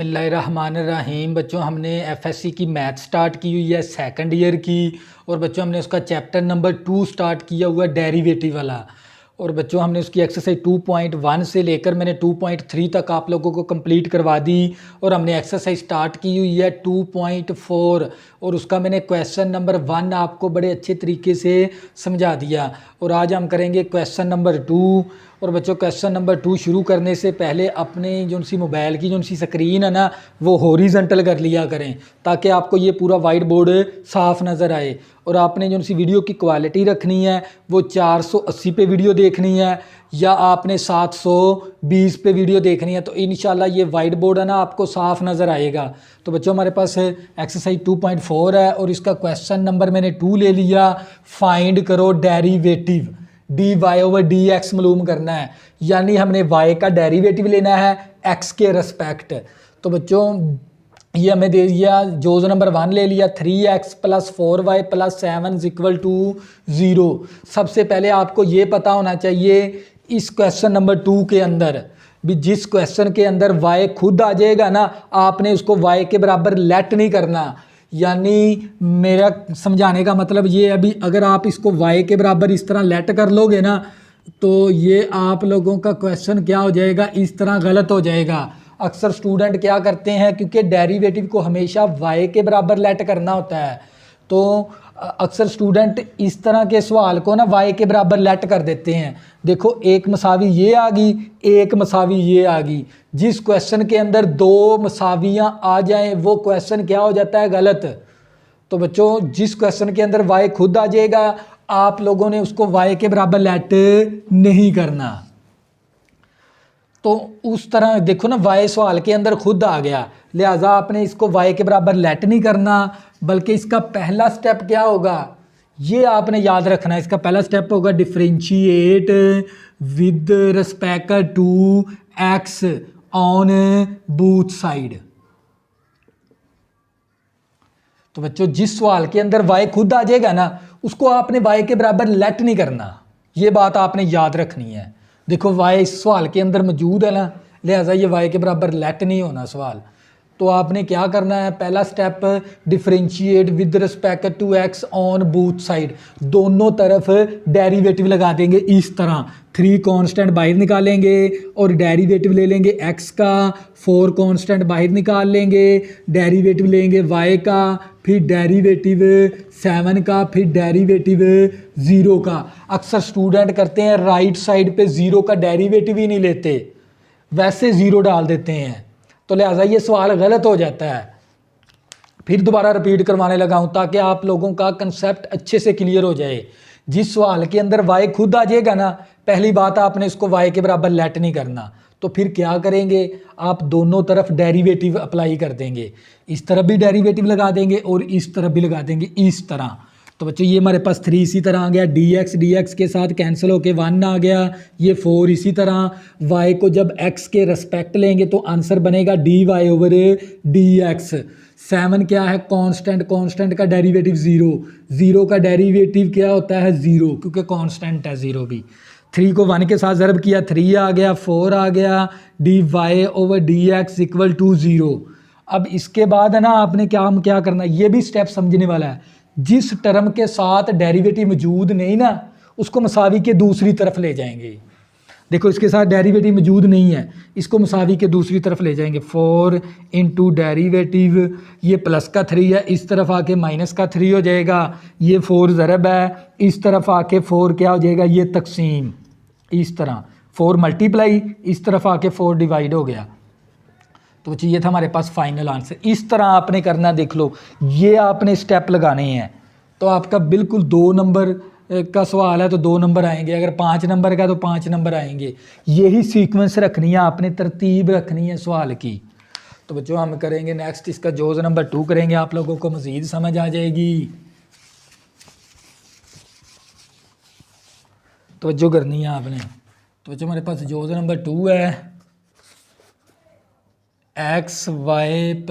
बिस्मिल्लाहिर्रहमानिर्रहीम। बच्चों हमने एफएससी की मैथ स्टार्ट की हुई है सेकंड ईयर की। और बच्चों हमने उसका चैप्टर नंबर 2 स्टार्ट किया हुआ है डेरिवेटिव वाला। और बच्चों हमने उसकी एक्सरसाइज 2.1 से लेकर मैंने 2.3 तक आप लोगों को कंप्लीट करवा दी। और हमने एक्सरसाइज स्टार्ट की हुई है 2.4 और उसका मैंने क्वेश्चन नंबर 1 आपको बड़े अच्छे तरीके से समझा दिया। और आज हम करेंगे क्वेश्चन नंबर 2। और बच्चों क्वेश्चन नंबर 2 शुरू करने से पहले अपने जो सी मोबाइल की जो सी स्क्रीन है ना वो हॉरिजॉन्टल कर लिया करें ताकि आपको ये पूरा वाइट बोर्ड साफ नज़र आए। और आपने जो सी वीडियो की क्वालिटी रखनी है वो 480 पे वीडियो देखनी है या आपने 720 पे वीडियो देखनी है, तो इंशाल्लाह ये वाइट बोर्ड है ना आपको साफ नज़र आएगा। तो बच्चों हमारे पास एक्सरसाइज 2.4 है और इसका क्वेश्चन नंबर मैंने 2 ले लिया। फाइंड करो derivative d y over d x मालूम करना है, यानी हमने वाई का डेरिवेटिव लेना है एक्स के रिस्पेक्ट। तो बच्चों ये हमें दे दिया जोज नंबर 1 ले लिया 3x + 4y + 7 = 0। सबसे पहले आपको ये पता होना चाहिए इस क्वेश्चन नंबर 2 के अंदर भी जिस क्वेश्चन के अंदर y खुद आ जाएगा ना आपने उसको y के बराबर लेट नहीं करना। यानी मेरा समझाने का मतलब ये अभी अगर आप इसको y के बराबर इस तरह लेट कर लोगे ना तो ये आप लोगों का क्वेश्चन क्या हो जाएगा, इस तरह गलत हो जाएगा। अक्सर स्टूडेंट क्या करते हैं क्योंकि डेरिवेटिव को हमेशा y के बराबर लेट करना होता है, तो अक्सर स्टूडेंट इस तरह के सवाल को ना y के बराबर लेट कर देते हैं। देखो एक मसावी ये आ गई, एक मसावी ये आ गई। जिस क्वेश्चन के अंदर 2 मसावियाँ आ जाएं वो क्वेश्चन क्या हो जाता है, गलत। तो बच्चों जिस क्वेश्चन के अंदर y खुद आ जाएगा आप लोगों ने उसको y के बराबर लेट नहीं करना। तो उस तरह देखो ना y सवाल के अंदर खुद आ गया, लिहाजा आपने इसको y के बराबर लेट नहीं करना, बल्कि इसका पहला स्टेप क्या होगा ये आपने याद रखना है। इसका पहला स्टेप होगा differentiate with respect to x on both side. तो बच्चों जिस सवाल के अंदर y खुद आ जाएगा ना उसको आपने y के बराबर लेट नहीं करना, ये बात आपने याद रखनी है। देखो y इस सवाल के अंदर मौजूद है ना, लिहाजा ये y के बराबर लेट नहीं होना सवाल। तो आपने क्या करना है, पहला step differentiate with respect to x on both side, दोनों तरफ डेरिवेटिव लगा देंगे इस तरह। 3 कांस्टेंट बाहर निकालेंगे और डेरिवेटिव ले लेंगे x का, 4 कांस्टेंट बाहर निकाल लेंगे, डेरिवेटिव लेंगे y का, फिर डेरिवेटिव 7 का, फिर डेरिवेटिव 0 का। अक्सर स्टूडेंट करते हैं राइट साइड पे 0 का डेरिवेटिव ही नहीं लेते, वैसे 0 डाल देते हैं, तो लिहाजा ये सवाल गलत हो जाता है। फिर दोबारा रिपीट करवाने लगा हूँ ताकि आप लोगों का कंसेप्ट अच्छे से क्लियर हो जाए। जिस सवाल के अंदर y खुद आ जाएगा ना पहली बात आपने इसको y के बराबर लेट नहीं करना। तो फिर क्या करेंगे, आप दोनों तरफ डेरिवेटिव अप्लाई कर देंगे, इस तरफ भी डेरिवेटिव लगा देंगे और इस तरफ भी लगा देंगे इस तरह। तो बच्चों ये हमारे पास 3 इसी तरह आ गया, dx के साथ कैंसिल होके 1 आ गया, ये 4 इसी तरह। y को जब x के रेस्पेक्ट लेंगे तो आंसर बनेगा dy/dx। 7 क्या है, कांस्टेंट, कांस्टेंट का डेरिवेटिव 0, 0 का डेरिवेटिव क्या होता है 0 क्योंकि कांस्टेंट है 0 भी। 3 को 1 के साथ ज़रब किया 3 आ गया, 4 आ गया, dy/dx = 0। अब इसके बाद है ना आपने क्या करना, ये भी स्टेप समझने वाला है। जिस टर्म के साथ डेरिवेटिव मौजूद नहीं ना उसको मसावी के दूसरी तरफ ले जाएंगे। देखो इसके साथ डेरिवेटिव मौजूद नहीं है, इसको मसावी के दूसरी तरफ ले जाएंगे। 4 × डेरिवेटिव, ये प्लस का 3 है, इस तरफ आके माइनस का 3 हो जाएगा, ये 4 ज़रब है, इस तरफ आके 4 क्या हो जाएगा, ये तकसीम, इस तरह 4 मल्टीप्लाई, इस तरफ आके 4 डिवाइड हो गया। तो बच्चे ये था हमारे पास फाइनल आंसर। इस तरह आपने करना, देख लो ये आपने स्टेप लगाने हैं तो आपका बिल्कुल 2 नंबर का सवाल है तो 2 नंबर आएंगे, अगर 5 नंबर का तो 5 नंबर आएंगे। यही सीक्वेंस रखनी है आपने, तरतीब रखनी है सवाल की। तो बच्चों हम करेंगे नेक्स्ट इसका जोज नंबर 2 करेंगे, आप लोगों को मज़ीद समझ आ जाएगी। तो जो करनी है आपने, तो बच्चों हमारे पास जोज नंबर 2 है, xy +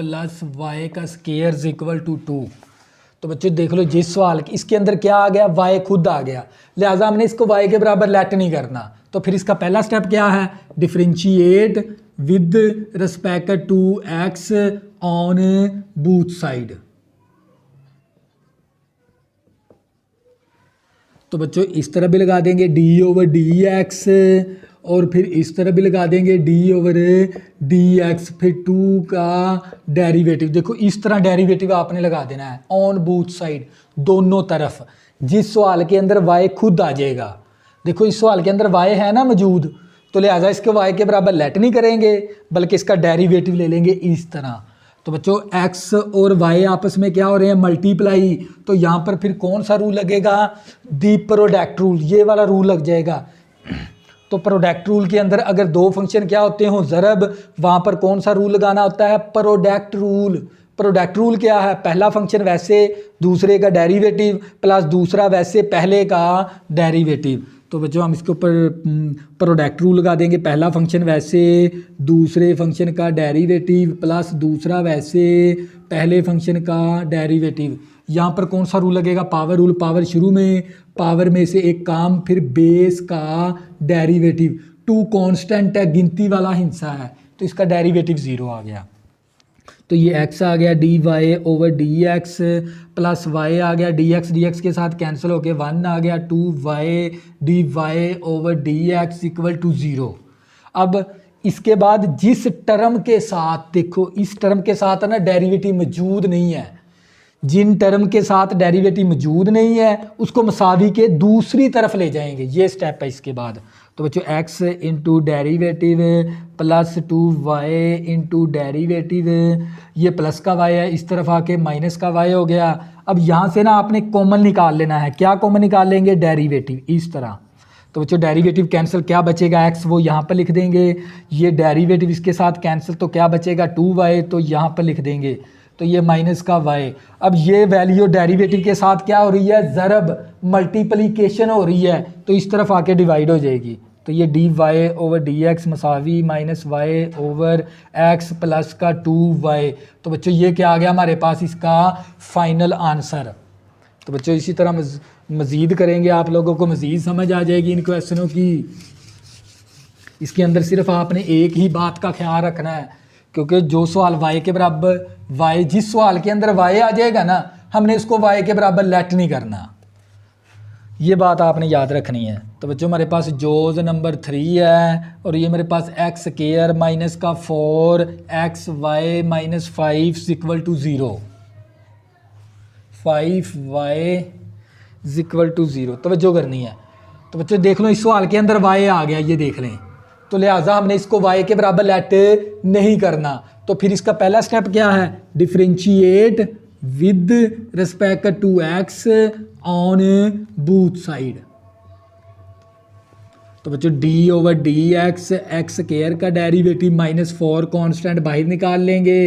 y का स्क्वायर = 2। तो बच्चों देख लो जिस सवाल इसके अंदर क्या आ गया, y खुद आ गया, लिहाजा हमने इसको y के बराबर लेट नहीं करना। तो फिर इसका पहला स्टेप क्या है, differentiate with respect to x on both side. तो बच्चों इस तरह भी लगा देंगे डी ओवर डी एक्स, और फिर इस तरह भी लगा देंगे डी ओवर डी एक्स, फिर 2 का डेरिवेटिव। देखो इस तरह डेरिवेटिव आपने लगा देना है ऑन बोथ साइड, दोनों तरफ। जिस सवाल के अंदर y खुद आ जाएगा, देखो इस सवाल के अंदर y है ना मौजूद, तो लिहाजा इसके y के बराबर लेट नहीं करेंगे, बल्कि इसका डेरिवेटिव ले लेंगे इस तरह। तो बच्चों x और y आपस में क्या हो रहे हैं, मल्टीप्लाई। तो यहाँ पर फिर कौन सा रूल लगेगा, दी प्रोडक्ट रूल, ये वाला रूल लग जाएगा। तो प्रोडक्ट रूल के अंदर अगर दो फंक्शन क्या होते हो ज़रब, वहाँ पर कौन सा रूल लगाना होता है, प्रोडक्ट रूल। प्रोडक्ट रूल क्या है, पहला फंक्शन वैसे दूसरे का डेरिवेटिव प्लस दूसरा वैसे पहले का डेरिवेटिव। तो बच्चों हम इसके ऊपर प्रोडक्ट रूल लगा देंगे, पहला फंक्शन वैसे दूसरे फंक्शन का डेरिवेटिव प्लस दूसरा वैसे पहले फंक्शन का डेरिवेटिव। यहाँ पर कौन सा रूल लगेगा, पावर रूल। पावर शुरू में पावर में से एक काम, फिर बेस का डेरिवेटिव। 2 कांस्टेंट है, गिनती वाला हिस्सा है, तो इसका डेरिवेटिव 0 आ गया। तो ये x आ गया d y over d x plus y आ गया डी एक्स के साथ कैंसिल होके 1 आ गया 2y d y over d x equal to 0। अब इसके बाद जिस टर्म के साथ, देखो इस टर्म के साथ है ना डेरिवेटिव मौजूद नहीं है, जिन टर्म के साथ डेरिवेटिव मौजूद नहीं है उसको मसावी के दूसरी तरफ ले जाएंगे, ये स्टेप है इसके बाद। तो बच्चों x into derivative plus 2y into derivative, ये प्लस का y है, इस तरफ आके माइनस का y हो गया। अब यहाँ से ना आपने कॉमन निकाल लेना है, क्या कॉमन निकाल लेंगे, डेरीवेटिव, इस तरह। तो बच्चों डेरिवेटिव कैंसिल, क्या बचेगा x, वो यहाँ पर लिख देंगे, ये डेरिवेटिव इसके साथ कैंसिल, तो क्या बचेगा 2y, तो यहाँ पर लिख देंगे, तो ये माइनस का y। अब ये वैल्यू डेरिवेटिव के साथ क्या हो रही है, ज़रब, मल्टीप्लिकेशन हो रही है, तो इस तरफ आके डिवाइड हो जाएगी। तो ये d y over d x मसावी minus y over x plus का 2y। तो बच्चों ये क्या आ गया हमारे पास, इसका फाइनल आंसर। तो बच्चों इसी तरह मज़ीद करेंगे, आप लोगों को मज़ीद समझ आ जाएगी इन क्वेश्चनों की। इसके अंदर सिर्फ आपने एक ही बात का ख्याल रखना है, क्योंकि जो सवाल y के बराबर y, जिस सवाल के अंदर y आ जाएगा ना, हमने इसको y के बराबर लेट नहीं करना, ये बात आपने याद रखनी है। तो बच्चों हमारे पास जोज नंबर 3 है, और ये मेरे पास एक्स स्क्वायर माइनस का 4xy minus 5 equal to 0, 5y equal to 0 तवज्जो करनी है। तो बच्चों देख लो इस सवाल के अंदर y आ गया, ये देख लें, तो लिहाजा हमने इसको y के बराबर लेट नहीं करना। तो फिर इसका पहला स्टेप क्या है, differentiate with respect to x on both side. तो बच्चों d over d x, x square का डेरिवेटिव माइनस 4 कांस्टेंट बाहर निकाल लेंगे,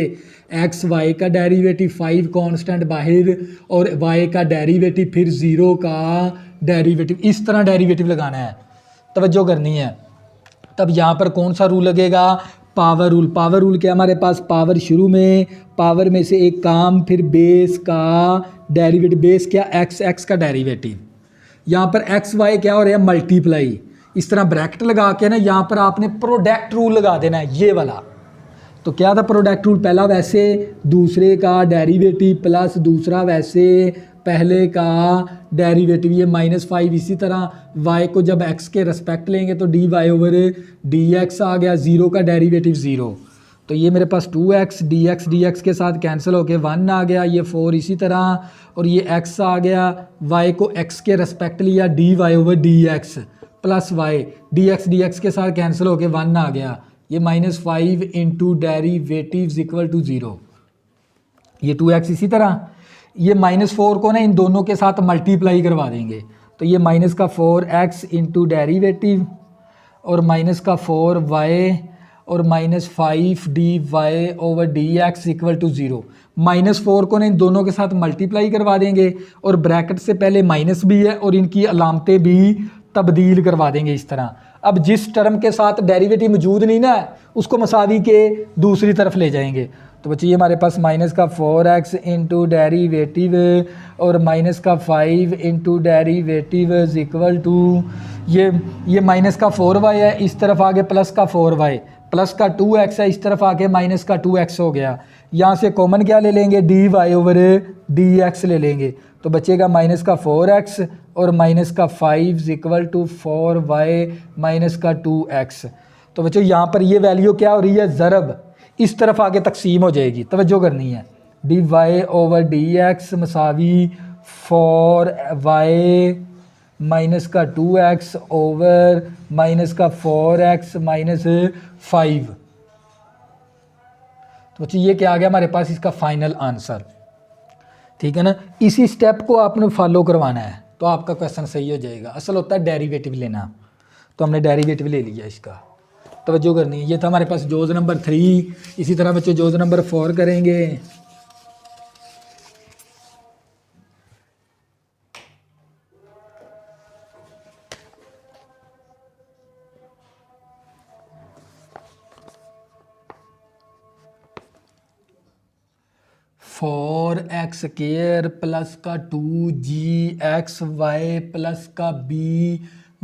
एक्स वाई का डेरिवेटिव 5 कांस्टेंट बाहर, और y का डेरिवेटिव फिर 0 का डेरिवेटिव। इस तरह डेरिवेटिव लगाना है, तवज्जो करनी है। तब यहाँ पर कौन सा रूल लगेगा, पावर रूल। पावर रूल क्या हमारे पास, पावर शुरू में पावर में से एक काम, फिर बेस का डेरिवेटिव, बेस क्या, एक्स का डेरिवेटिव। यहाँ पर एक्स वाई क्या हो रहा है, मल्टीप्लाई। इस तरह ब्रैकेट लगा के ना यहाँ पर आपने प्रोडक्ट रूल लगा देना है, ये वाला। तो क्या था प्रोडक्ट रूल, पहला वैसे दूसरे का डेरिवेटिव प्लस दूसरा वैसे पहले का डेरिवेटिव, ये -5। इसी तरह y को जब x के रेस्पेक्ट लेंगे तो d y over d x आ गया, 0 का डेरिवेटिव 0। तो ये मेरे पास 2x डी एक्स के साथ कैंसिल होके 1 आ गया, ये 4 इसी तरह, और ये x आ गया, y को x के रेस्पेक्ट लिया, d y over d x plus y, d x के साथ कैंसिल होके 1 आ गया, ये -5 इंटू डेरीवेटिव इक्वल टू 0, ये 2x। इसी तरह ये -4 को ना इन दोनों के साथ मल्टीप्लाई करवा देंगे, तो ये माइनस का 4x इंटू डेरीवेटिव और माइनस का 4y और -5 d y over d x equal to 0। -4 को ना इन दोनों के साथ मल्टीप्लाई करवा देंगे, और ब्रैकेट से पहले माइनस भी है और इनकी अलामतें भी तब्दील करवा देंगे इस तरह। अब जिस टर्म के साथ डेरिवेटिव मौजूद नहीं ना, उसको मसावी के दूसरी तरफ ले जाएंगे। तो बच्चे ये हमारे पास माइनस का 4x इंटू डेरीवेटिव और माइनस का 5 इंटू डेरीवेटिव इक्वल टू ये माइनस का 4y है, इस तरफ आगे प्लस का 4y, प्लस का 2x है, इस तरफ आके माइनस का 2x हो गया। यहाँ से कॉमन क्या ले लेंगे, dy ओवर dx ले लेंगे, तो बचेगा माइनस का 4x और माइनस का 5 इक्वल टू 4y माइनस का 2x। तो बच्चों यहाँ पर ये वैल्यू क्या हो रही है, ज़रब इस तरफ आगे तकसीम हो जाएगी, तवज्जो करनी है। dy over dx मसावी 4y minus का 2x ओवर माइनस का 4x माइनस 5। तो बच्चों ये क्या आ गया हमारे पास, इसका फाइनल आंसर। ठीक है ना, इसी स्टेप को आपने फॉलो करवाना है तो आपका क्वेश्चन सही हो जाएगा। असल होता है डेरिवेटिव लेना, तो हमने डेरिवेटिव ले लिया इसका, तवज्जो करनी है। ये था हमारे पास जोज नंबर 3। इसी तरह बच्चों जोज नंबर 4 करेंगे। फोर एक्स स्केयर प्लस का 2gxy प्लस का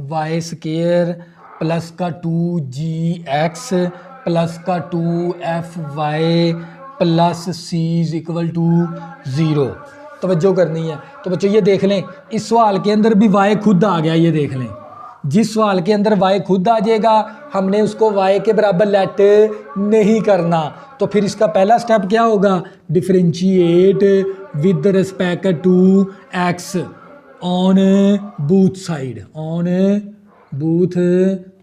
by स्केयर प्लस का 2gx प्लस का 2fy plus c is equal to 0। तवज्जो करनी है। तो बच्चों ये देख लें, इस सवाल के अंदर भी y खुद आ गया। ये देख लें, जिस सवाल के अंदर y खुद आ जाएगा हमने उसको y के बराबर लेट नहीं करना। तो फिर इसका पहला स्टेप क्या होगा, differentiate with respect to x on both side, on both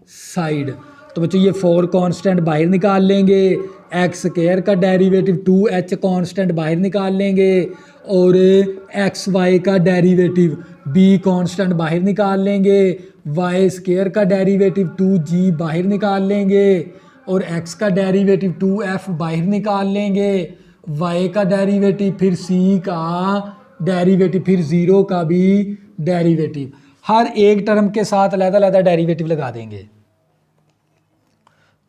side. तो बच्चों ये 4 कांस्टेंट बाहर निकाल लेंगे, एक्स स्क्वायर का डेरिवेटिव 2h कांस्टेंट बाहर निकाल लेंगे और एक्स वाई का डेरिवेटिव b कांस्टेंट बाहर निकाल लेंगे, वाई स्क्वायर का डेरिवेटिव 2g बाहर निकाल लेंगे और x का डेरिवेटिव 2f बाहर निकाल लेंगे, y का डेरिवेटिव फिर c का डेरिवेटिव फिर 0 का भी डेरिवेटिव। हर एक टर्म के साथ अलग-अलग डेरिवेटिव लगा देंगे।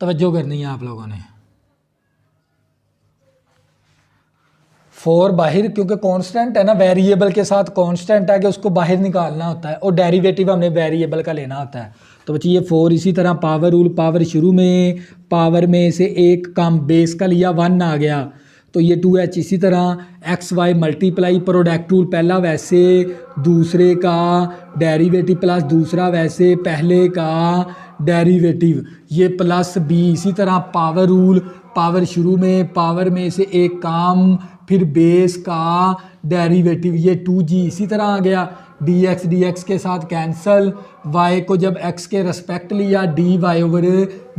तवज्जो करनी है आप लोगों ने। 4 बाहर, क्योंकि कांस्टेंट है ना, वेरिएबल के साथ कांस्टेंट है कि उसको बाहर निकालना होता है और डेरिवेटिव हमने वेरिएबल का लेना होता है। तो बच्चे ये 4 इसी तरह पावर रूल, पावर शुरू में पावर में से एक कम बेस का लिया 1 आ गया, तो ये 2h इसी तरह x y multiply product rule, पहला वैसे दूसरे का डेरिवेटिव प्लस दूसरा वैसे पहले का डेरिवेटिव, ये प्लस b इसी तरह पावर रूल, पावर शुरू में पावर में से एक काम फिर बेस का डेरिवेटिव, ये 2g इसी तरह आ गया, dx के साथ कैंसल, y को जब x के रेस्पेक्ट लिया dy ओवर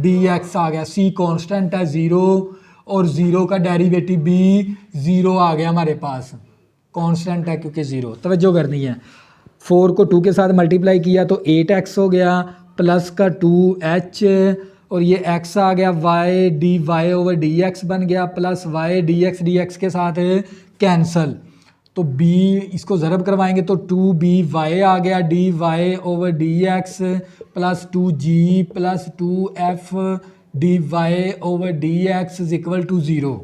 dx आ गया, c कांस्टेंट है 0 और 0 का डेरिवेटिव भी 0 आ गया हमारे पास, कांस्टेंट है क्योंकि 0। तवज्जो करनी है। 4 को 2 के साथ मल्टीप्लाई किया तो 8x हो गया प्लस का 2h और ये x आ गया, y dy ओवर dx बन गया प्लस y dx के साथ कैंसल, तो b इसको ज़रब करवाएंगे तो 2by आ गया dy over dx plus 2g plus 2f dy over dx is equal to 0।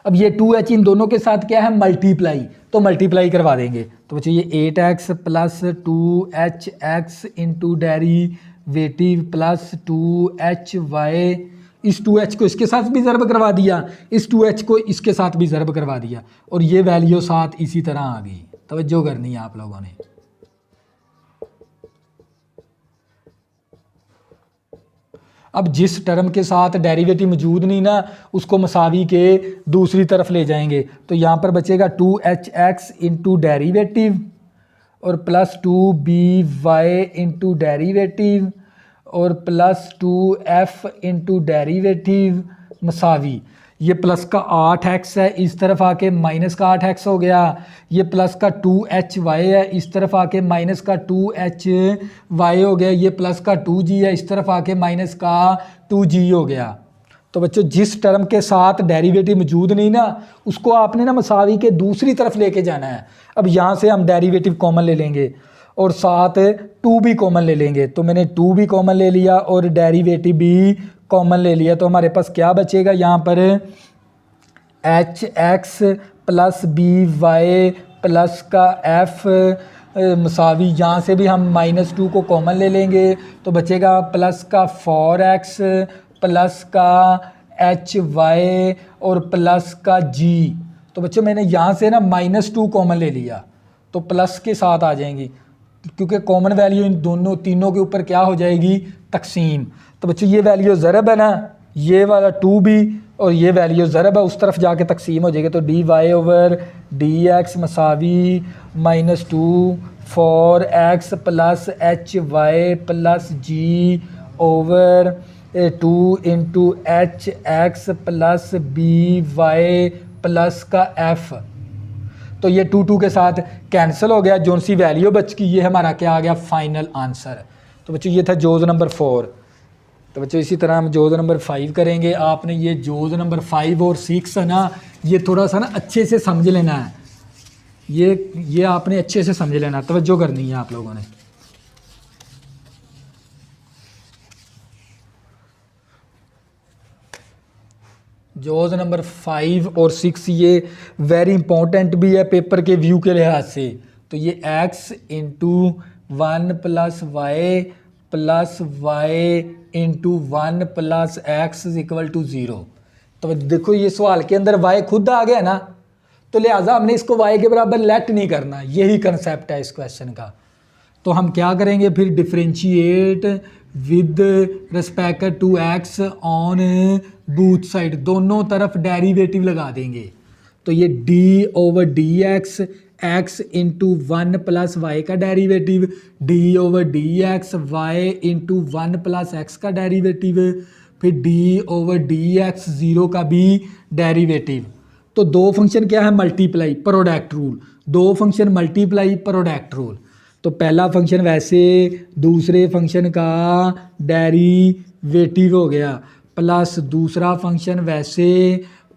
अब ये 2h इन दोनों के साथ क्या है, मल्टीप्लाई, तो मल्टीप्लाई करवा देंगे। तो बच्चों ये 8x plus 2hx into derivative plus 2hy, इस 2h को इसके साथ भी ज़रब करवा दिया, इस 2h को इसके साथ भी ज़रब करवा दिया और ये वैल्यू साथ इसी तरह आ गई। तवज्जो करनी है आप लोगों ने। अब जिस टर्म के साथ डेरिवेटिव मौजूद नहीं ना, उसको मसावी के दूसरी तरफ ले जाएंगे, तो यहाँ पर बचेगा 2hx इंटू डेरीवेटिव और प्लस 2by इंटू डेरीवेटिव और प्लस 2f इंटू डेरीवेटिव मसावी, ये प्लस का 8x है, इस तरफ आके माइनस का 8x हो गया, ये प्लस का 2hy है, इस तरफ आके माइनस का 2hy हो गया, ये प्लस का 2g है, इस तरफ आके माइनस का 2g हो गया। तो बच्चों जिस टर्म के साथ डेरिवेटिव मौजूद नहीं ना, उसको आपने ना मसावी के दूसरी तरफ लेके जाना है। अब यहाँ से हम डेरिवेटिव कॉमन ले लेंगे और साथ 2 भी कॉमन ले लेंगे, तो मैंने 2 भी कॉमन ले लिया और डेरिवेटिव भी कॉमन ले लिया, तो हमारे पास क्या बचेगा यहाँ पर hx प्लस by प्लस का f मसावी, यहाँ से भी हम -2 को कॉमन ले लेंगे तो बचेगा प्लस का 4x प्लस का एच वाई और प्लस का जी। तो बच्चों मैंने यहाँ से ना -2 कॉमन ले लिया तो प्लस के साथ आ जाएंगी, क्योंकि कॉमन वैल्यू इन दोनों तीनों के ऊपर क्या हो जाएगी, तकसीम। तो बच्चों ये वैल्यू ज़रब है ना, ये वाला 2 भी और ये वैल्यू ज़रब है, उस तरफ जाके तकसीम हो जाएगी। तो d y over d x मसावी -2 for x plus h y plus g over 2 into h x plus b y plus का एफ। तो ये 2 के साथ कैंसिल हो गया, जोन सी वैल्यू बच की, ये हमारा क्या आ गया, फाइनल आंसर। तो बच्चों ये था जोज़ नंबर 4। तो बच्चों इसी तरह हम जोज़ नंबर 5 करेंगे। आपने ये जोज़ नंबर 5 और 6 है ना, ये थोड़ा सा ना अच्छे से समझ लेना है, ये आपने अच्छे से समझ लेना, तवज्जो करनी है आप लोगों ने। जोज़ नंबर 5 और 6 ये वेरी इंपॉर्टेंट भी है पेपर के व्यू के लिहाज से। तो ये x into 1 plus y plus y into 1 plus x equal to 0। तो देखो ये सवाल के अंदर y खुद आ गया ना, तो लिहाजा हमने इसको y के बराबर लेट नहीं करना, यही कंसेप्ट है इस क्वेश्चन का। तो हम क्या करेंगे फिर, differentiate with respect to x on both side, दोनों तरफ डेरिवेटिव लगा देंगे। तो ये d over d x into 1 plus Y का derivative, d over d x y into 1 plus x का डेरिवेटिव, फिर d ओवर डी एक्स 0 का भी डेरिवेटिव। तो दो फंक्शन क्या है, मल्टीप्लाई प्रोडक्ट रूल, दो फंक्शन मल्टीप्लाई प्रोडक्ट रूल। तो पहला फंक्शन वैसे दूसरे फंक्शन का डेरिवेटिव हो गया, प्लस दूसरा फंक्शन वैसे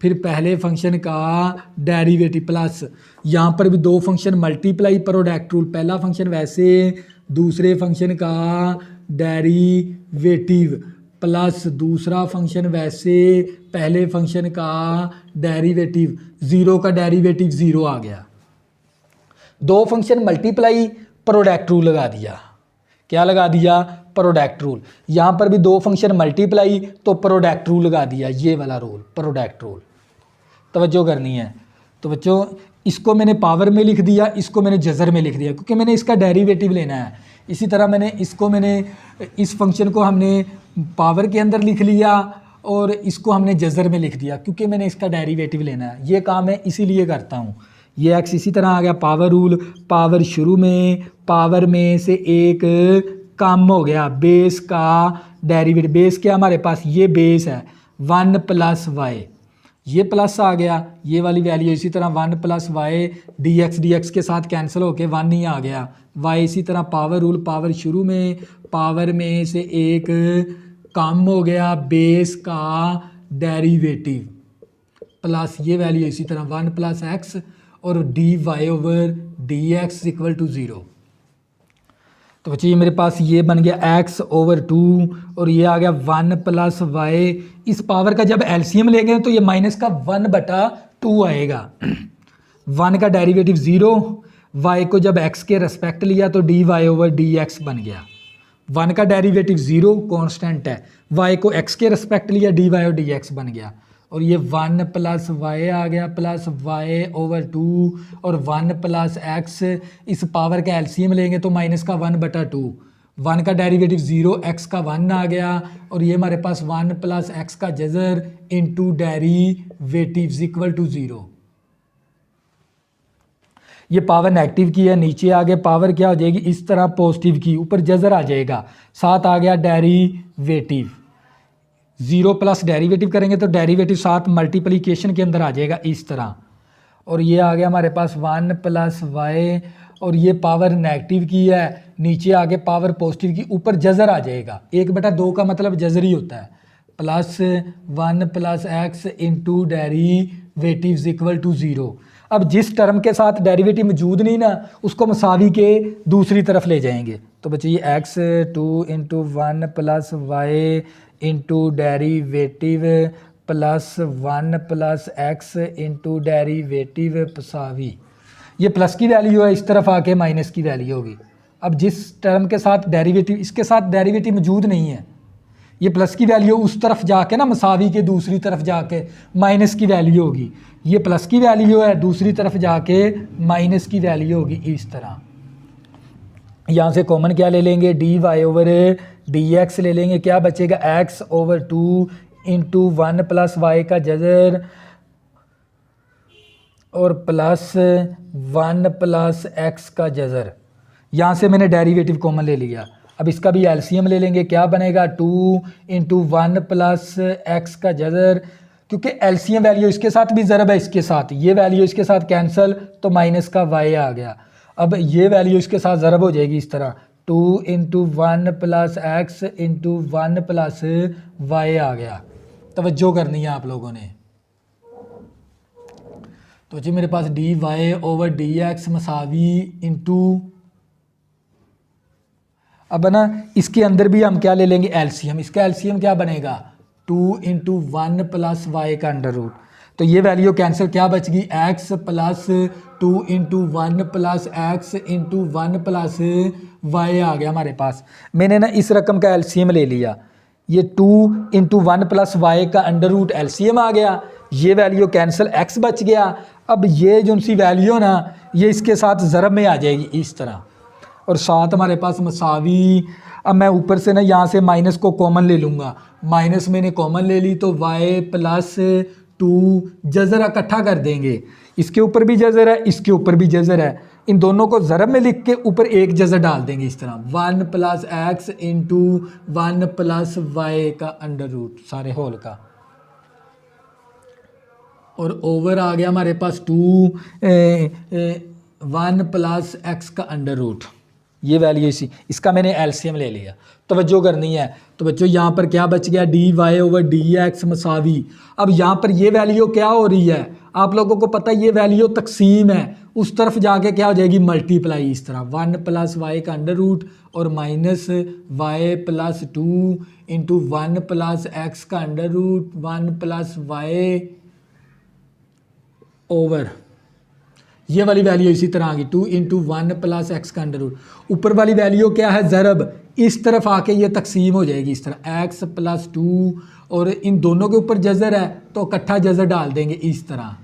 फिर पहले फंक्शन का डेरिवेटिव, प्लस यहाँ पर भी दो फंक्शन मल्टीप्लाई प्रोडक्ट रूल, पहला फंक्शन वैसे दूसरे फंक्शन का डेरिवेटिव, प्लस दूसरा फंक्शन वैसे पहले फंक्शन का डेरिवेटिव, 0 का डेरिवेटिव 0 आ गया। दो फंक्शन मल्टीप्लाई प्रोडक्ट रूल लगा दिया, क्या लगा दिया, प्रोडक्ट रूल। यहाँ पर भी दो फंक्शन मल्टीप्लाई तो प्रोडक्ट रूल लगा दिया, ये वाला रूल प्रोडक्ट रूल, तवज्जो करनी है। तो बच्चों इसको मैंने पावर में लिख दिया, इसको मैंने जज़र में लिख दिया, क्योंकि मैंने इसका डेरिवेटिव लेना है। इसी तरह मैंने इस फंक्शन को हमने पावर के अंदर लिख लिया और इसको हमने जज़र में लिख दिया, क्योंकि मैंने इसका डेरिवेटिव लेना है। ये काम मैं इसीलिए करता हूँ। ये एक्स इसी तरह आ गया, पावर रूल, पावर शुरू में, पावर में से एक कम हो गया, बेस का डेरिवेटिव, बेस क्या हमारे पास, ये बेस है 1 प्लस वाई, ये प्लस आ गया, ये वाली वैल्यू इसी तरह 1 प्लस वाई डी एक्स के साथ कैंसिल होके 1 ही आ गया, वाई इसी तरह पावर रूल, पावर शुरू में, पावर में से एक कम हो गया, बेस का डेरिवेटिव, प्लस ये वैल्यू इसी तरह 1 प्लस एक्स और d y over d x equal to 0। तो बच्चे मेरे पास ये बन गया x ओवर 2 और ये आ गया 1 प्लस वाई। इस पावर का जब एलसीएम लेंगे तो ये माइनस का 1/2 आएगा। 1 का डेरिवेटिव 0, y को जब x के रेस्पेक्ट लिया तो d y over d x बन गया। 1 का डेरिवेटिव 0 कांस्टेंट है, y को x के रेस्पेक्ट लिया, d y over d x बन गया। और ये 1 प्लस वाई आ गया, प्लस वाई ओवर 2 और 1 प्लस एक्स, इस पावर का एलसीएम लेंगे तो माइनस का 1/2, 1 का डेरिवेटिव 0, x का 1 आ गया और ये हमारे पास 1 प्लस एक्स का जज़र इंटू डेरिवेटिव इक्वल टू 0। ये पावर नेगेटिव की है, नीचे आगे पावर क्या हो जाएगी, इस तरह पॉजिटिव की, ऊपर जज़र आ जाएगा, साथ आ गया डेरिवेटिव, 0 प्लस डेरिवेटिव करेंगे तो डेरिवेटिव साथ मल्टीप्लिकेशन के अंदर आ जाएगा इस तरह। और ये आ गया हमारे पास 1 प्लस वाई और ये पावर नेगेटिव की है, नीचे आगे पावर पॉजिटिव की, ऊपर जज़र आ जाएगा, 1/2 का मतलब जज़र ही होता है, plus 1 plus x into derivative equal to 0। अब जिस टर्म के साथ डेरिवेटिव मौजूद नहीं ना, उसको मसावी के दूसरी तरफ ले जाएंगे। तो बच्चे ये x 2 into 1 plus y into derivative plus 1 plus x into derivative पसावी, ये प्लस की वैल्यू है, इस तरफ आके माइनस की वैल्यू होगी। अब जिस टर्म के साथ डेरिवेटिव, इसके साथ डेरिवेटिव मौजूद नहीं है, ये प्लस की वैल्यू उस तरफ जाके ना मसावी के दूसरी तरफ जाके माइनस की वैल्यू होगी, ये प्लस की वैल्यू है, दूसरी तरफ जाके माइनस की वैल्यू होगी। इस तरह यहाँ से कॉमन क्या ले लेंगे, d y over d x ले लेंगे, क्या बचेगा x over 2 into 1 plus Y का जजर और प्लस 1 प्लस एक्स का जजर। यहाँ से मैंने डेरिवेटिव कॉमन ले लिया। अब इसका भी एलसीएम ले लेंगे, क्या बनेगा 2 इंटू 1 प्लस एक्स का जजर, क्योंकि एलसीएम वैल्यू इसके साथ भी ज़रब है, इसके साथ ये वैल्यू इसके साथ कैंसिल, तो माइनस का वाई आ गया। अब ये वैल्यू इसके साथ ज़रब हो जाएगी इस तरह, 2 into 1 plus x into 1 plus y आ गया। तवज्जो करनी है आप लोगों ने। तो जी मेरे पास d y over d x मसावी इंटू, अब ना इसके अंदर भी हम क्या ले लेंगे एलसीएम, इसका एलसीएम क्या बनेगा 2 इंटू 1 प्लस वाई का अंडर रूट, तो ये वैल्यू कैंसिल, क्या बच गई x plus 2 into 1 plus x into 1 plus y आ गया हमारे पास। मैंने ना इस रकम का एलसीएम ले लिया, ये 2 इंटू 1 प्लस वाई का अंडर रूट एलसीएम आ गया, ये वैल्यू कैंसिल, एक्स बच गया। अब ये जो सी वैल्यू ना ये इसके साथ ज़रब में आ जाएगी इस तरह, और साथ हमारे पास मसावी। अब मैं ऊपर से ना यहाँ से माइनस को कॉमन ले लूँगा, माइनस मैंने कॉमन ले ली तो y प्लस 2 जज़र इकट्ठा कर देंगे, इसके ऊपर भी जज़र है, इसके ऊपर भी जज़र है, इन दोनों को ज़रब में लिख के ऊपर एक जज़र डाल देंगे इस तरह, 1 plus x into 1 plus Y का अंडर रूट सारे होल का, और ओवर आ गया हमारे पास 1 प्लस एक्स का अंडर रूट, ये वैल्यू इसी, इसका मैंने एलसीएम ले लिया। तवज्जो करनी है। तो बच्चों यहाँ पर क्या बच गया d y over d x मसावी। अब यहाँ पर ये वैल्यू क्या हो रही है, आप लोगों को पता है ये वैल्यू तकसीम है, उस तरफ जाके क्या हो जाएगी मल्टीप्लाई, इस तरह 1 प्लस वाई का अंडर रूट और minus y plus 2 into 1 plus x का under root 1 plus y over, ये वाली वैल्यू इसी तरह आ गई 2 इंटू 1 प्लस एक्स का अंडर रूट। ऊपर वाली वैल्यू क्या है ज़रब, इस तरफ आके ये तकसीम हो जाएगी इस तरह एक्स प्लस 2, और इन दोनों के ऊपर जज़र है तो इकट्ठा जज़र डाल देंगे इस तरह।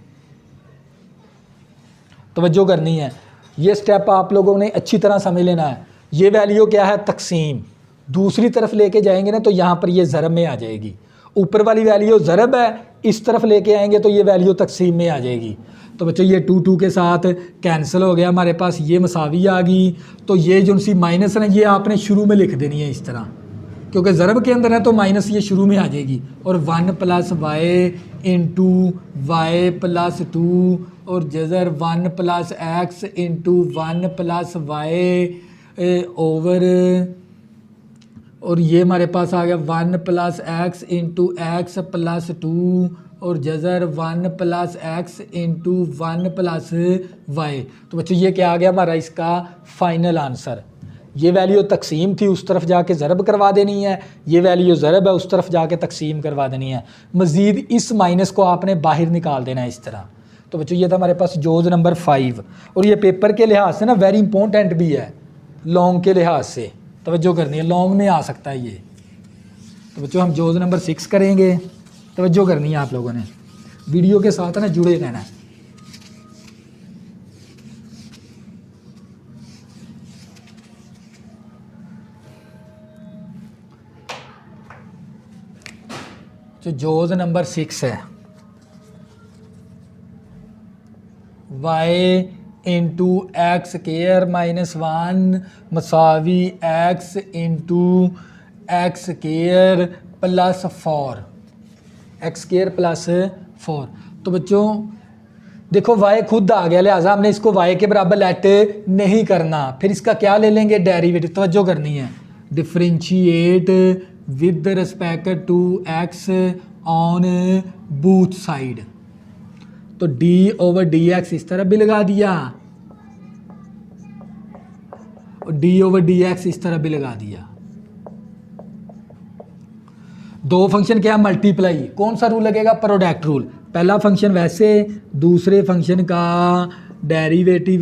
तवज्जो करनी है, ये स्टेप आप लोगों ने अच्छी तरह समझ लेना है। ये वैल्यू क्या है तकसीम, दूसरी तरफ लेके जाएंगे ना तो यहाँ पर ये ज़रब में आ जाएगी, ऊपर वाली वैल्यू ज़रब है, इस तरफ लेके आएंगे तो ये वैल्यू तकसीम में आ जाएगी। तो बच्चों ये 2 के साथ कैंसिल हो गया, हमारे पास ये मसावी आ गई। तो ये जो सी माइनस है ना ये आपने शुरू में लिख देनी है इस तरह, क्योंकि ज़रब के अंदर है तो माइनस ये शुरू में आ जाएगी, और 1 plus y into y plus 2 और जज़र 1 plus x into 1 plus y over, और ये हमारे पास आ गया 1 plus x into x plus 2 और जज़र 1 plus x into 1 plus y. तो बच्चों ये क्या आ गया हमारा इसका फाइनल आंसर। ये वैल्यू तकसीम थी, उस तरफ जाके ज़रब करवा देनी है, ये वैल्यू ज़रब है, उस तरफ जाके तकसीम करवा देनी है। मज़ीद इस माइनस को आपने बाहर निकाल देना है इस तरह। तो बच्चों ये था हमारे पास जोज़ नंबर 5, और ये पेपर के लिहाज से ना वेरी इंपॉर्टेंट भी है, लॉन्ग के लिहाज से तवज्जो करनी है, लॉन्ग में आ सकता है ये। तो बच्चों हम जोज़ नंबर 6 करेंगे, तवज्जो करनी है आप लोगों ने, वीडियो के साथ ना जुड़े रहना है। जो जोज़ नंबर 6 है, y into x square minus 1 मसावी x into x square plus 4, x square plus 4। तो बच्चों देखो y खुद आ गया, लिहाजा हमने इसको y के बराबर लेट नहीं करना, फिर इसका क्या ले लेंगे डेरिवेटिव। तवज्जो करनी है, differentiate with respect to x on both side. तो d ओवर डी एक्स इस तरह भी लगा दिया और d ओवर डी एक्स इस तरह भी लगा दिया। दो फंक्शन क्या है मल्टीप्लाई, कौन सा रूल लगेगा प्रोडक्ट रूल, पहला फंक्शन वैसे दूसरे फंक्शन का डेरिवेटिव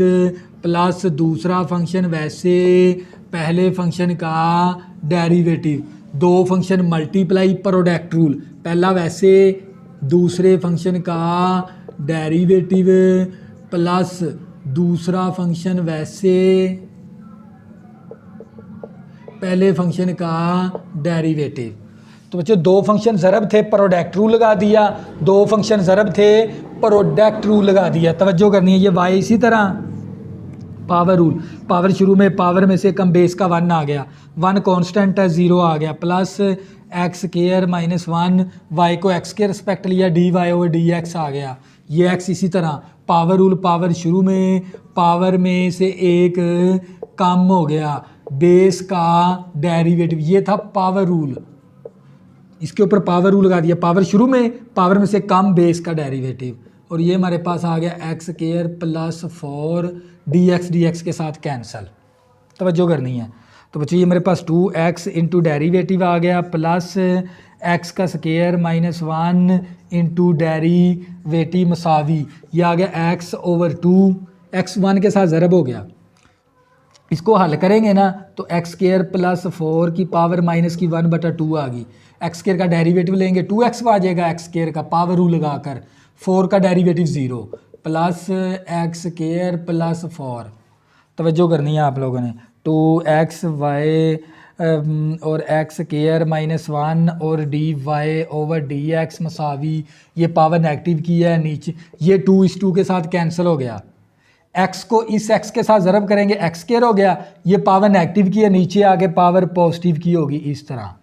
प्लस दूसरा फंक्शन वैसे पहले फंक्शन का डेरिवेटिव। दो फंक्शन मल्टीप्लाई प्रोडक्ट रूल, पहला वैसे दूसरे फंक्शन का डेरिवेटिव प्लस दूसरा फंक्शन वैसे पहले फंक्शन का डेरिवेटिव। तो बच्चों दो फंक्शन ज़रब थे, प्रोडक्ट रूल लगा दिया, दो फंक्शन ज़रब थे, प्रोडक्ट रूल लगा दिया। तवज्जो करनी है, ये वाई इसी तरह पावर रूल, पावर शुरू में पावर में से कम बेस का 1 आ गया, 1 कांस्टेंट है 0 आ गया, plus x square minus 1, y को एक्स के रिस्पेक्ट लिया, d y over d x आ गया, ये एक्स इसी तरह पावर रूल, पावर शुरू में पावर में से एक कम हो गया, बेस का डेरिवेटिव, ये था पावर रूल, इसके ऊपर पावर रूल लगा दिया, पावर शुरू में पावर में से कम बेस का डेरिवेटिव, और ये हमारे पास आ गया x care plus 4 D x के साथ कैंसल। तवज्जो करनी है। तो बच्चों ये मेरे पास 2x इंटू डेरीवेटिव आ गया प्लस एक्स का स्केयर माइनस 1 इंटू डेरीवेटिव मसावी, ये आ गया x ओवर 2, x 1 के साथ ज़रब हो गया। इसको हल करेंगे ना तो एक्स स्केयर प्लस 4 की पावर माइनस की 1/2 आ गई, एक्स स्केयर का डेरिवेटिव लेंगे 2x आ जाएगा, एक्स स्केयर का पावर रूल लगाकर 4 का derivative 0 plus x square plus 4। तवज्जो करनी है आप लोगों ने, 2x y और एक्स स्केयर माइनस 1 और d y over d x मसावी, ये पावर नेगेटिव की है नीचे, ये 2 इस 2 के साथ कैंसिल हो गया, x को इस x के साथ ज़रब करेंगे एक्स स्केयर हो गया, ये पावर नेगेटिव की है नीचे आके पावर पॉजिटिव की होगी इस तरह,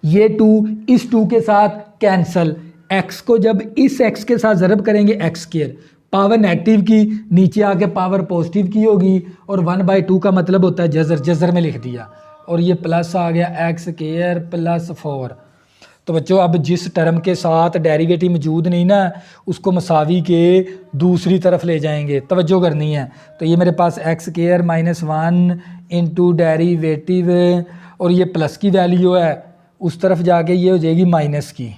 ये 2 इस 2 के साथ कैंसल, x को जब इस x के साथ ज़रब करेंगे एक्स स्केयर, पावर नेगेटिव की नीचे आके पावर पॉजिटिव की होगी, और 1/2 का मतलब होता है जज़र, जज़र में लिख दिया, और ये प्लस आ गया एक्स स्केयर प्लस 4। तो बच्चों अब जिस टर्म के साथ डेरिवेटिव मौजूद नहीं ना उसको मसावी के दूसरी तरफ ले जाएंगे, तवज्जो करनी है। तो ये मेरे पास x square minus 1 into derivative, और ये प्लस की वैल्यू है, उस तरफ जाके ये हो जाएगी माइनस की,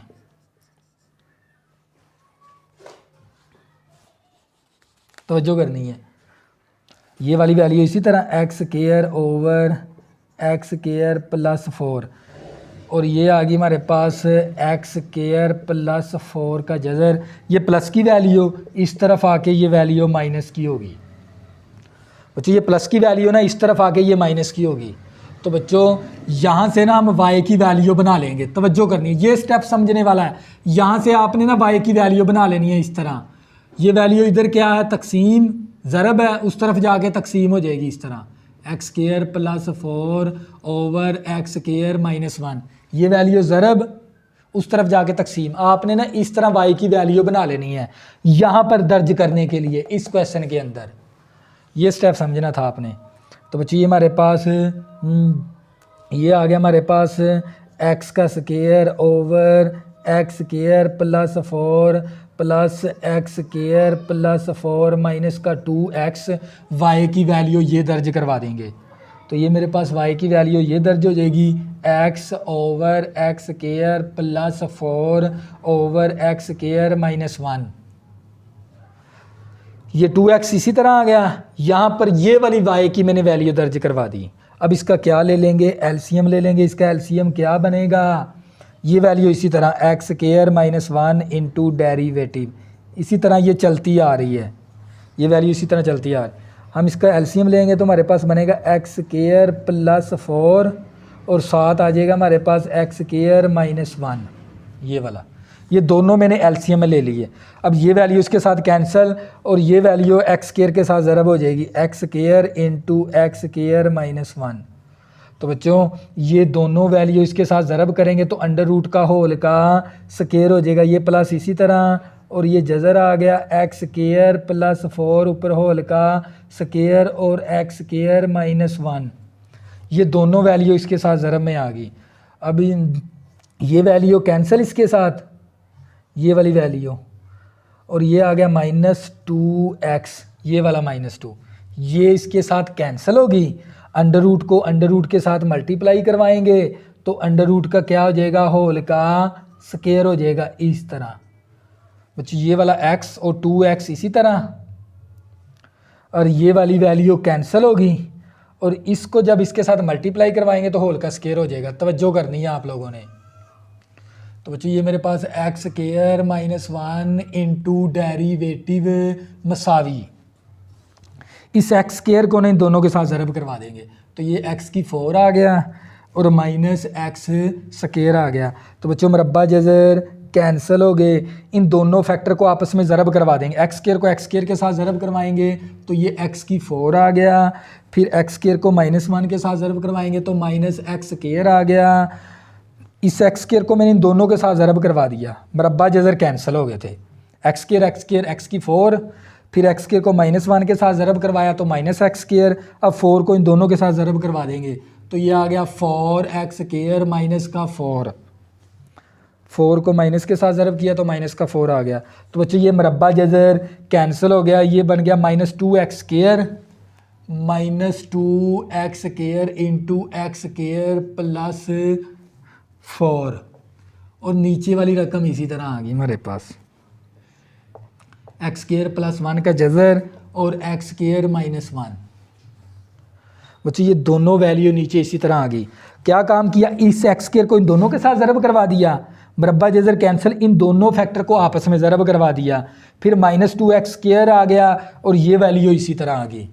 तवज्जो करनी है। ये वाली वैल्यू इसी तरह x square over x square plus 4, और ये आ गई हमारे पास एक्स स्केयर प्लस 4 का जज़र, ये प्लस की वैल्यू इस तरफ आके ये वैल्यू माइनस की होगी। बच्चों ये प्लस की वैल्यू ना इस तरफ आके ये माइनस की होगी। तो बच्चों यहाँ से ना हम y की वैल्यू बना लेंगे, तवज्जो करनी है, ये स्टेप समझने वाला है। यहाँ से आपने ना y की वैल्यू बना लेनी है इस तरह, ये वैल्यू इधर क्या है तकसीम ज़रब है, उस तरफ जाके तकसीम हो जाएगी इस तरह, x square plus 4 over x square minus 1, ये वैल्यू ज़रब उस तरफ जाके तकसीम। आपने ना इस तरह y की वैल्यू बना लेनी है यहाँ पर दर्ज करने के लिए इस क्वेश्चन के अंदर, ये स्टेप समझना था आपने। तो बच्चे ये हमारे पास ये आ गया हमारे पास एक्स का square over x square plus 4 plus x square plus 4 minus का 2x, y की वैल्यू ये दर्ज करवा देंगे। तो ये मेरे पास y की वैल्यू ये दर्ज हो जाएगी x over x square plus 4 over x square minus 1, ये 2x इसी तरह आ गया, यहाँ पर ये वाली y की मैंने वैल्यू दर्ज करवा दी। अब इसका क्या ले लेंगे, एलसीएम ले लेंगे, इसका एलसीएम क्या बनेगा, ये वैल्यू इसी तरह x square minus 1 into derivative, इसी तरह ये चलती आ रही है, ये वैल्यू इसी तरह चलती आ रही है। हम इसका एलसीएम लेंगे तो हमारे पास बनेगा एक्स स्केयर प्लस 4 और साथ आ जाएगा हमारे पास एक्स स्केयर माइनस 1, ये वाला, ये दोनों मैंने एलसीएम में ले लिए। अब ये वैल्यू इसके साथ कैंसिल, और ये वैल्यू एक्स स्केयर के साथ ज़रब हो जाएगी, x square into x square minus 1। तो बच्चों ये दोनों वैल्यू इसके साथ ज़रब करेंगे तो अंडर रूट का होल का स्केयर हो जाएगा, ये प्लस इसी तरह, और ये जज़र आ गया एक्स स्केयर प्लस 4 ऊपर होल का स्केयर और एक्स स्केयर माइनस 1, ये दोनों वैल्यू इसके साथ ज़रब में आ गई। अब ये वैल्यू कैंसिल इसके साथ, ये वाली वैल्यू, और ये आ गया माइनस 2x, ये वाला माइनस 2, ये इसके साथ कैंसिल होगी, अंडर रूट को अंडर रूट के साथ मल्टीप्लाई करवाएंगे तो अंडर रूट का क्या हो जाएगा, होल का स्केयर हो जाएगा इस तरह। बच्चों ये वाला x और 2x इसी तरह, और ये वाली वैल्यू कैंसिल होगी, और इसको जब इसके साथ मल्टीप्लाई करवाएंगे तो होल का स्क्वायर हो जाएगा। तवज्जो करनी है आप लोगों ने। तो बच्चों ये मेरे पास x square minus 1 into derivative मसावी, इस एक्स स्क्वायर को ना इन दोनों के साथ ज़रब करवा देंगे तो ये एक्स की 4 आ गया और माइनस एक्स स्क्वायर आ गया। तो बच्चों मरब्बा जज़र कैंसिल हो गए, इन दोनों फैक्टर को आपस में ज़रब करवा देंगे। एक्स स्क्वायर को एक्स स्क्वायर के साथ ज़रब करवाएंगे तो ये एक्स की 4 आ गया, फिर एक्स स्क्वायर को माइनस 1 के साथ ज़रब करवाएंगे तो माइनस एक्स स्क्वायर आ गया। इस एक्स स्क्वायर को मैंने इन दोनों के साथ ज़रब करवा दिया, मरब्बा जज़र कैंसिल हो गए थे। एक्स स्क्वायर एक्स की 4, फिर एक्स स्क्वायर को माइनस 1 के साथ ज़रब करवाया तो माइनस एक्स स्क्वायर। अब 4 को इन दोनों के साथ ज़रब करवा देंगे तो ये आ गया 4 एक्स स्क्वायर माइनस का 4 को माइनस के साथ ज़रब किया तो माइनस का 4 आ गया। तो बच्चों ये मरब्बा जज़र कैंसिल हो गया, ये बन गया minus 2 x square minus 2 x square into x square plus 4, और नीचे वाली रकम इसी तरह आ गई हमारे पास, एक्स स्क्वायर प्लस 1 का जज़र और एक्स स्क्वायर माइनस 1। बच्चों ये दोनों वैल्यू नीचे इसी तरह आ गई। क्या काम किया, इस एक्स स्क्वायर को इन दोनों के साथ ज़रब करवा दिया, मरब्बा जज़र कैंसिल, इन दोनों फैक्टर को आपस में ज़रब करवा दिया, फिर माइनस 2 एक्स स्क्वायर आ गया और ये वैल्यू इसी तरह आ गई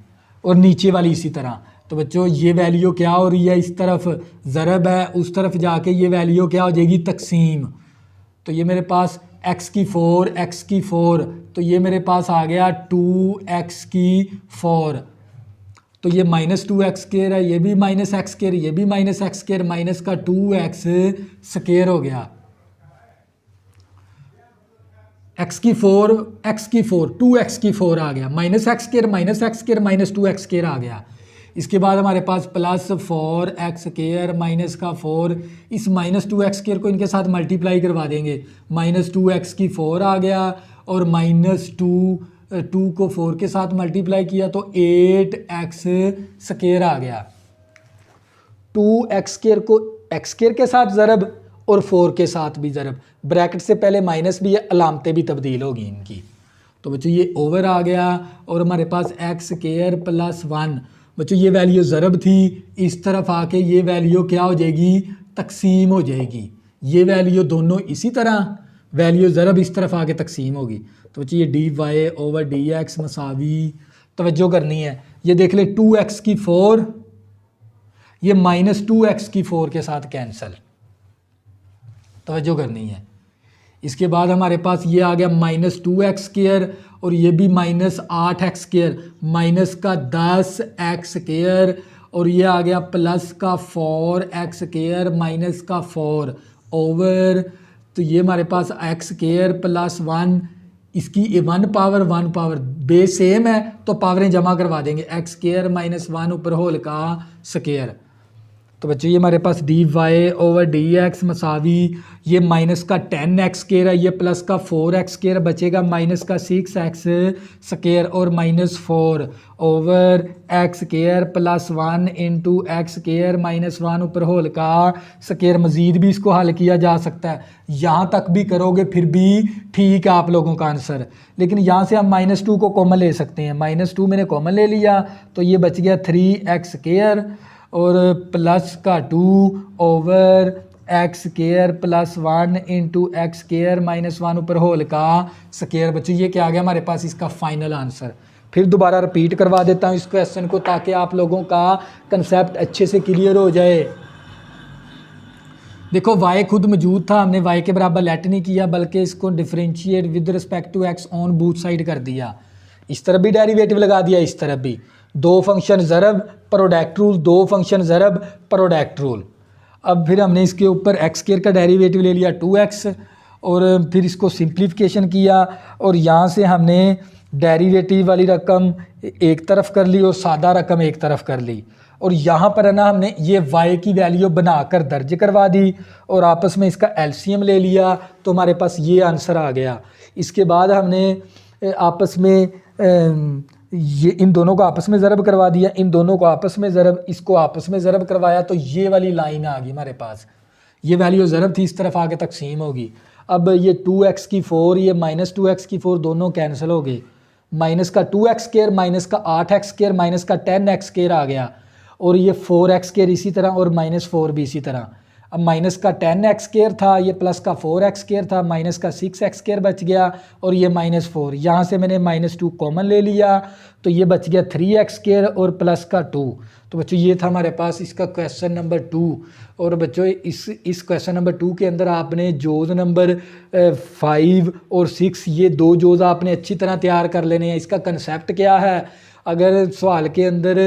और नीचे वाली इसी तरह। तो बच्चों ये वैल्यू क्या हो रही है, इस तरफ ज़रब है, उस तरफ जाके ये वैल्यू क्या हो जाएगी, तकसीम। तो ये मेरे पास x की 4 तो ये मेरे पास आ गया 2x की 4, तो ये माइनस 2x स्क्वायर है, ये भी माइनस एक्स स्क्वायर, ये भी माइनस एक्स स्क्वायर, माइनस का 2x स्क्वायर हो गया। x की 4 2x की 4 आ गया, minus x square minus 2x square आ गया। इसके बाद हमारे पास प्लस 4x स्क्वायर माइनस का 4, इस माइनस 2x स्क्वायर को इनके साथ मल्टीप्लाई करवा देंगे, माइनस 2x की 4 आ गया और माइनस 2 को 4 के साथ मल्टीप्लाई किया तो 8x स्क्वायर आ गया। 2x स्क्वायर को x स्क्वायर के साथ ज़रब और 4 के साथ भी ज़रब, ब्रैकेट से पहले माइनस भी है, अलामतें भी तब्दील होगी इनकी। तो बच्चों ये ओवर आ गया और हमारे पास एक्स स्क्वायर प्लस 1, बच्चों ये वैल्यू ज़रब थी, इस तरफ आके ये वैल्यू क्या हो जाएगी, तकसीम हो जाएगी। ये वैल्यू दोनों इसी तरह, वैल्यू ज़रब इस तरफ आके तकसीम होगी। तो बच्चों ये d y over d x मसावी, तवज्जो करनी है, ये देख ले 2x की 4, ये माइनस 2x की 4 के साथ कैंसिल, तवज्जो करनी है। इसके बाद हमारे पास ये आ गया माइनस 2x स्क्वायर और ये भी माइनस 8x स्क्वायर, माइनस का 10x स्क्वायर और ये आ गया प्लस का 4x स्क्वायर माइनस का 4 ओवर, तो ये हमारे पास x स्क्वायर प्लस 1, इसकी 1 पावर बेस सेम है तो पावरें जमा करवा देंगे, x स्क्वायर माइनस 1 ऊपर होल का स्क्वायर। तो बच्चों ये हमारे पास d y over d x मसावी, ये माइनस का 10x स्क्वायर है, ये प्लस का 4x स्क्वायर बचेगा, माइनस का 6x स्क्वायर और minus 4 over x square plus 1 into x square minus 1 ऊपर होल का स्क्वायर। मज़ीद भी इसको हल किया जा सकता है, यहाँ तक भी करोगे फिर भी ठीक है आप लोगों का आंसर, लेकिन यहाँ से हम माइनस 2 को कॉमन ले सकते हैं, माइनस 2 मैंने कॉमन ले लिया तो ये बच गया 3x स्क्वायर और प्लस का 2 over x square plus 1 into x square minus 1 ऊपर होल का स्क्वायर। बच्चों ये क्या आ गया हमारे पास इसका फाइनल आंसर। फिर दोबारा रिपीट करवा देता हूँ इस क्वेश्चन को ताकि आप लोगों का कंसेप्ट अच्छे से क्लियर हो जाए। देखो y खुद मौजूद था, हमने y के बराबर लेट नहीं किया बल्कि इसको differentiate with respect to x on both side कर दिया, इस तरफ भी डेरिवेटिव लगा दिया, इस तरफ भी, 2 फंक्शन ज़रब प्रोडक्ट रूल, 2 फंक्शन ज़रब प्रोडक्ट रूल। अब फिर हमने इसके ऊपर x स्क्वायर का डेरिवेटिव ले लिया 2x और फिर इसको सिंप्लीफिकेशन किया और यहाँ से हमने डेरिवेटिव वाली रकम एक तरफ कर ली और सादा रकम एक तरफ कर ली और यहाँ पर है ना हमने ये y की वैल्यू बनाकर दर्ज करवा दी और आपस में इसका एलसीएम ले लिया तो हमारे पास ये आंसर आ गया। इसके बाद हमने आपस में ये इन दोनों को आपस में ज़रब करवा दिया, इन दोनों को आपस में ज़रब, इसको आपस में ज़रब करवाया तो ये वाली लाइन आ गई हमारे पास, ये वैल्यू ज़रब थी, इस तरफ आके तकसीम होगी। अब ये 2x की 4 ये माइनस 2x की 4 दोनों कैंसिल हो गए, माइनस का 2x स्क्वायर माइनस का 8x स्क्वायर माइनस का 10x स्क्वायर आ गया और ये 4x² इसी तरह और -4 भी इसी तरह। अब माइनस का 10x² था, ये प्लस का 4x² था, माइनस का 6x² बच गया और ये -4। यहाँ से मैंने -2 कॉमन ले लिया तो ये बच गया 3x² और प्लस का 2। तो बच्चों ये था हमारे पास इसका क्वेश्चन नंबर 2। और बच्चों इस क्वेश्चन नंबर 2 के अंदर आपने जोज नंबर 5 और 6 ये दो जोज आपने अच्छी तरह तैयार कर लेने हैं। इसका कंसेप्ट क्या है, अगर सवाल के अंदर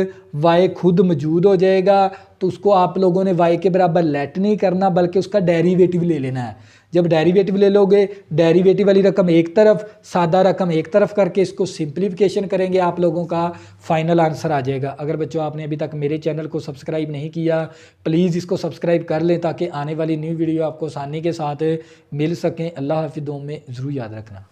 y खुद मौजूद हो जाएगा तो उसको आप लोगों ने y के बराबर लेट नहीं करना बल्कि उसका डेरिवेटिव ले लेना है। जब डेरिवेटिव ले लोगे, डेरिवेटिव वाली रकम एक तरफ, सादा रकम एक तरफ करके इसको सिंप्लीफिकेशन करेंगे, आप लोगों का फाइनल आंसर आ जाएगा। अगर बच्चों आपने अभी तक मेरे चैनल को सब्सक्राइब नहीं किया, प्लीज़ इसको सब्सक्राइब कर लें ताकि आने वाली न्यू वीडियो आपको आसानी के साथ मिल सकें। अल्लाह हाफिज़, दुआ में ज़रूर याद रखना।